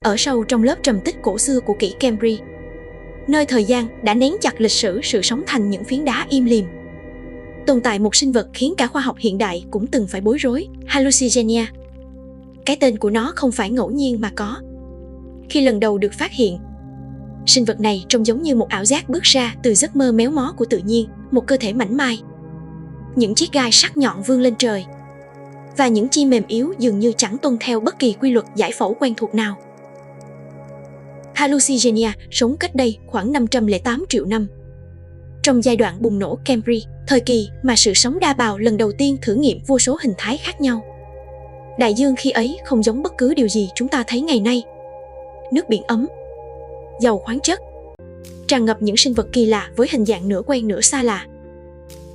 ở sâu trong lớp trầm tích cổ xưa của kỷ Cambrian, nơi thời gian đã nén chặt lịch sử sự sống thành những phiến đá im lìm, tồn tại một sinh vật khiến cả khoa học hiện đại cũng từng phải bối rối, Hallucigenia. Cái tên của nó không phải ngẫu nhiên mà có. Khi lần đầu được phát hiện, sinh vật này trông giống như một ảo giác bước ra từ giấc mơ méo mó của tự nhiên, một cơ thể mảnh mai, những chiếc gai sắc nhọn vươn lên trời, và những chi mềm yếu dường như chẳng tuân theo bất kỳ quy luật giải phẫu quen thuộc nào. Hallucigenia sống cách đây khoảng 508 triệu năm. Trong giai đoạn bùng nổ Cambrian, thời kỳ mà sự sống đa bào lần đầu tiên thử nghiệm vô số hình thái khác nhau. Đại dương khi ấy không giống bất cứ điều gì chúng ta thấy ngày nay. Nước biển ấm, giàu khoáng chất, tràn ngập những sinh vật kỳ lạ với hình dạng nửa quen nửa xa lạ.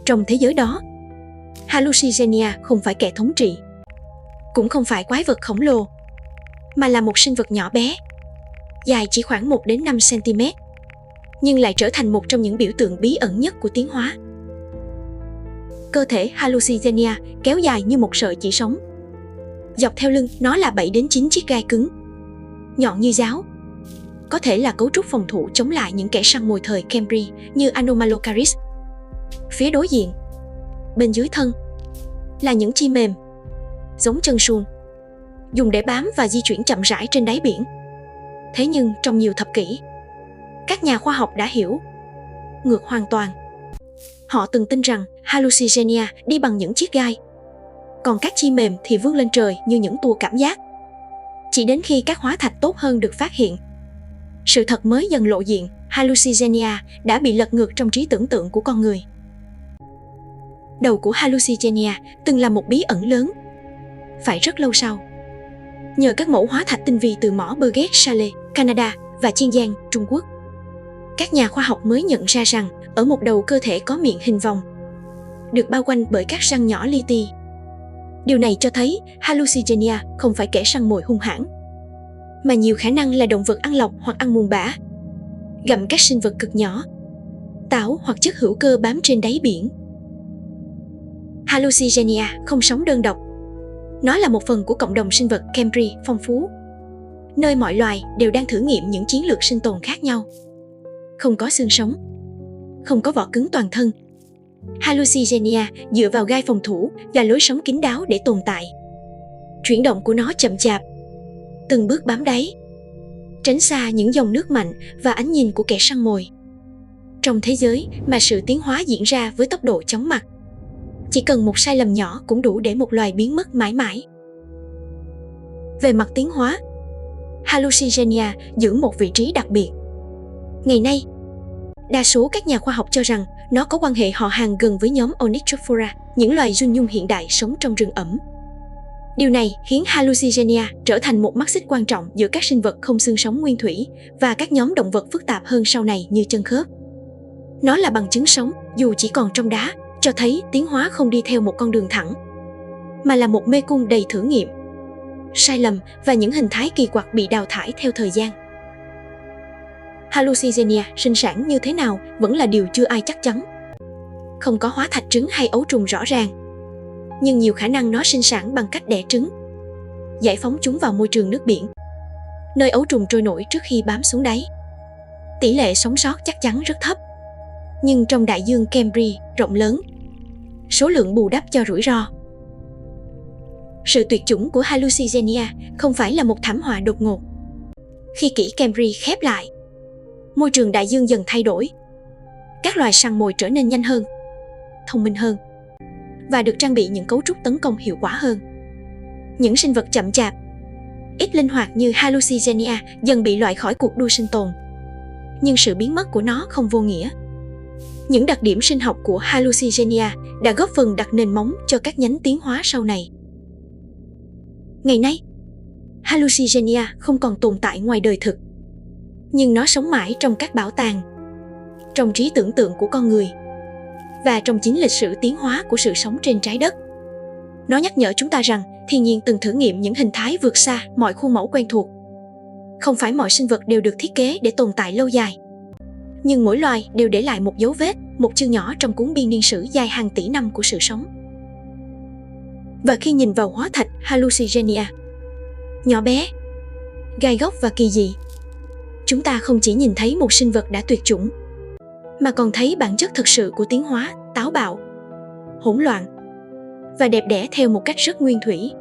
Trong thế giới đó, Hallucigenia không phải kẻ thống trị, cũng không phải quái vật khổng lồ, mà là một sinh vật nhỏ bé, dài chỉ khoảng 1 đến 5 cm, nhưng lại trở thành một trong những biểu tượng bí ẩn nhất của tiến hóa. Cơ thể Hallucigenia kéo dài như một sợi chỉ sống. Dọc theo lưng nó là 7 đến 9 chiếc gai cứng, nhọn như giáo, có thể là cấu trúc phòng thủ chống lại những kẻ săn mồi thời Cambrian như Anomalocaris. Phía đối diện, bên dưới thân, là những chi mềm, giống chân suông, dùng để bám và di chuyển chậm rãi trên đáy biển. Thế nhưng trong nhiều thập kỷ, các nhà khoa học đã hiểu ngược hoàn toàn. Họ từng tin rằng Hallucigenia đi bằng những chiếc gai, còn các chi mềm thì vươn lên trời như những tua cảm giác. Chỉ đến khi các hóa thạch tốt hơn được phát hiện, sự thật mới dần lộ diện. Hallucigenia đã bị lật ngược trong trí tưởng tượng của con người. Đầu của Hallucigenia từng là một bí ẩn lớn. Phải rất lâu sau, nhờ các mẫu hóa thạch tinh vi từ mỏ Burgess Shale, Canada và Chiên Giang, Trung Quốc, các nhà khoa học mới nhận ra rằng ở một đầu cơ thể có miệng hình vòng, được bao quanh bởi các răng nhỏ li ti. Điều này cho thấy Hallucigenia không phải kẻ săn mồi hung hãn, mà nhiều khả năng là động vật ăn lọc hoặc ăn mùn bã, gặm các sinh vật cực nhỏ, tảo hoặc chất hữu cơ bám trên đáy biển. Hallucigenia không sống đơn độc. Nó là một phần của cộng đồng sinh vật Cambrian phong phú, nơi mọi loài đều đang thử nghiệm những chiến lược sinh tồn khác nhau. Không có xương sống, không có vỏ cứng toàn thân, Hallucigenia dựa vào gai phòng thủ và lối sống kín đáo để tồn tại. Chuyển động của nó chậm chạp, từng bước bám đáy, tránh xa những dòng nước mạnh và ánh nhìn của kẻ săn mồi. Trong thế giới mà sự tiến hóa diễn ra với tốc độ chóng mặt, chỉ cần một sai lầm nhỏ cũng đủ để một loài biến mất mãi mãi. Về mặt tiến hóa, Hallucigenia giữ một vị trí đặc biệt. Ngày nay, đa số các nhà khoa học cho rằng nó có quan hệ họ hàng gần với nhóm Onychophora, những loài giun nhung hiện đại sống trong rừng ẩm. Điều này khiến Hallucigenia trở thành một mắt xích quan trọng giữa các sinh vật không xương sống nguyên thủy và các nhóm động vật phức tạp hơn sau này như chân khớp. Nó là bằng chứng sống, dù chỉ còn trong đá, cho thấy tiến hóa không đi theo một con đường thẳng, mà là một mê cung đầy thử nghiệm, sai lầm và những hình thái kỳ quặc bị đào thải theo thời gian. Hallucigenia sinh sản như thế nào vẫn là điều chưa ai chắc chắn. Không có hóa thạch trứng hay ấu trùng rõ ràng, nhưng nhiều khả năng nó sinh sản bằng cách đẻ trứng, giải phóng chúng vào môi trường nước biển, nơi ấu trùng trôi nổi trước khi bám xuống đáy. Tỷ lệ sống sót chắc chắn rất thấp, nhưng trong đại dương Cambrian rộng lớn, số lượng bù đắp cho rủi ro. Sự tuyệt chủng của Hallucigenia không phải là một thảm họa đột ngột. Khi kỷ Cambrian khép lại, môi trường đại dương dần thay đổi. Các loài săn mồi trở nên nhanh hơn, thông minh hơn, và được trang bị những cấu trúc tấn công hiệu quả hơn. Những sinh vật chậm chạp, ít linh hoạt như Hallucigenia dần bị loại khỏi cuộc đua sinh tồn. Nhưng sự biến mất của nó không vô nghĩa. Những đặc điểm sinh học của Hallucigenia đã góp phần đặt nền móng cho các nhánh tiến hóa sau này. Ngày nay, Hallucigenia không còn tồn tại ngoài đời thực, nhưng nó sống mãi trong các bảo tàng, trong trí tưởng tượng của con người, và trong chính lịch sử tiến hóa của sự sống trên trái đất. Nó nhắc nhở chúng ta rằng thiên nhiên từng thử nghiệm những hình thái vượt xa mọi khuôn mẫu quen thuộc. Không phải mọi sinh vật đều được thiết kế để tồn tại lâu dài, nhưng mỗi loài đều để lại một dấu vết, một chương nhỏ trong cuốn biên niên sử dài hàng tỷ năm của sự sống. Và khi nhìn vào hóa thạch Hallucigenia, nhỏ bé, gai góc và kỳ dị. Chúng ta không chỉ nhìn thấy một sinh vật đã tuyệt chủng, mà còn thấy bản chất thực sự của tiến hóa, táo bạo, hỗn loạn và đẹp đẽ theo một cách rất nguyên thủy.